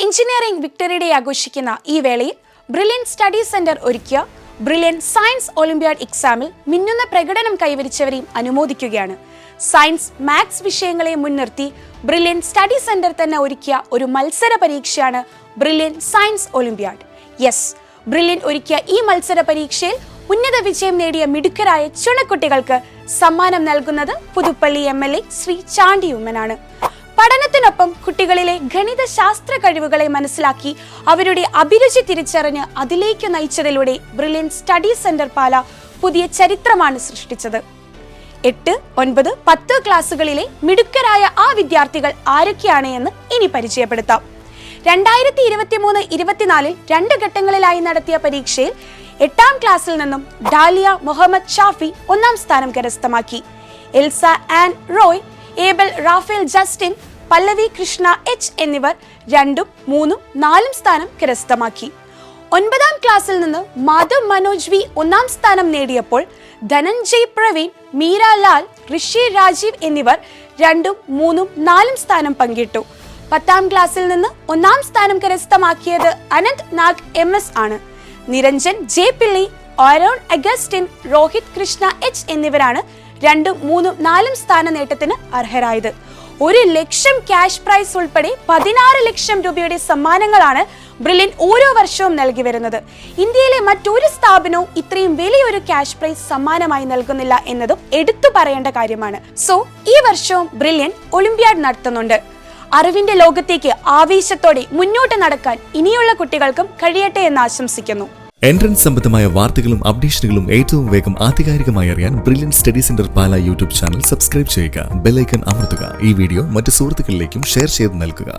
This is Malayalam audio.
എഞ്ചിനീയറിംഗ് വിക്ടറി ഡേ ആഘോഷിക്കുന്ന ഈ വേളയിൽ ബ്രില്യൻ സ്റ്റഡി സെന്റർ ഒരുക്കിയ ബ്രില്യൻ സയൻസ് ഒളിമ്പ്യാഡ് എക്സാമിൽ മിന്നുന്ന പ്രകടനം കൈവരിച്ചവരെയും അനുമോദിക്കുകയാണ്. സയൻസ്, മാത്സ് വിഷയങ്ങളെ മുൻനിർത്തി ബ്രില്യൻ സ്റ്റഡി സെന്റർ തന്നെ ഒരുക്കിയ ഒരു മത്സര പരീക്ഷയാണ് ബ്രില്യൻ സയൻസ് ഒളിമ്പ്യാഡ്. ബ്രില്യൻ ഒരുക്കിയ ഈ മത്സര പരീക്ഷയിൽ ഉന്നത വിജയം നേടിയ മിടുക്കരായ ചുണക്കുട്ടികൾക്ക് സമ്മാനം നൽകുന്നത് പുതുപ്പള്ളി MLA ശ്രീ ചാണ്ടി ഉമ്മനാണ്. പഠനത്തിനൊപ്പം കുട്ടികളിലെ ഗണിത ശാസ്ത്ര കഴിവുകളെ മനസ്സിലാക്കി അവരുടെ അഭിരുചി തിരിച്ചറിഞ്ഞ് അതിലേക്ക് നയിച്ചതിലൂടെ ബ്രില്യൻ സ്റ്റഡി സെന്റർ പാല പുതിയ ചരിത്രമാണ് സൃഷ്ടിച്ചത്. 8, 9, 10 ക്ലാസ്സുകളിലെ മിടുക്കരായ ആ വിദ്യാർത്ഥികൾ ആരൊക്കെയാണ് എന്ന് ഇനി പരിചയപ്പെടുത്താം. 2023-24 2 ഘട്ടങ്ങളിലായി നടത്തിയ പരീക്ഷയിൽ 8ാം ക്ലാസ്സിൽ നിന്നും ഡാലിയ മുഹമ്മദ് ഷാഫി 1ാം സ്ഥാനം കരസ്ഥമാക്കി. Elsa Ann Roy, Abel Raphael Justin, Pallavi Krishna H എന്നിവർ 2, 3, 4 സ്ഥാനം കരസ്ഥമാക്കി. 9ാം ക്ലാസ്സിൽ നിന്ന് മാധവ് മനോജ് വി 1ാം സ്ഥാനം നേടിയപ്പോൾ ധനഞ്ജയ് പ്രവീൺ, മീര ലാൽ, ഋഷി രാജീവ് എന്നിവർ 2, 3, 4 സ്ഥാനം പങ്കിട്ടു. 10ാം ക്ലാസ്സിൽ നിന്ന് 1ാം സ്ഥാനം കരസ്ഥമാക്കിയത് അനന്ത് നാഗ് MS ആണ്. Niranjan J Pilli, Aaron Augustin, Rohit Krishna H എന്നിവരാണ് 2, 3, 4 സ്ഥാന നേട്ടത്തിന് അർഹരായത്. 1 ലക്ഷം ക്യാഷ് പ്രൈസ് ഉൾപ്പെടെ 16 ലക്ഷം രൂപയുടെ സമ്മാനങ്ങളാണ് ബ്രില്യൻ ഓരോ വർഷവും നൽകി വരുന്നത്. ഇന്ത്യയിലെ മറ്റൊരു സ്ഥാപനവും ഇത്രയും വലിയൊരു ക്യാഷ് പ്രൈസ് സമ്മാനമായി നൽകുന്നില്ല എന്നതും എടുത്തു പറയേണ്ട കാര്യമാണ്. ഈ വർഷവും ബ്രില്യൻ ഒളിമ്പ്യാഡ് നടത്തുന്നുണ്ട്. അറിവിന്റെ ലോകത്തേക്ക് ആവേശത്തോടെ മുന്നോട്ട് നടക്കാൻ ഇനിയുള്ള കുട്ടികൾക്കും കഴിയട്ടെ എന്ന് ആശംസിക്കുന്നു. എൻട്രൻസ് സംബന്ധമായ വാർത്തകളും അപ്ഡേഷനുകളും ഏറ്റവും വേഗം ആധികാരികമായി അറിയാൻ ബ്രില്യൻ സ്റ്റഡി സെന്റർ പാല യൂട്യൂബ് ചാനൽ സബ്സ്ക്രൈബ് ചെയ്യുക. ബെൽ ഐക്കൺ അമർത്തുക. ഈ വീഡിയോ മറ്റു സുഹൃത്തുക്കളിലേക്കും ഷെയർ ചെയ്ത് നൽകുക.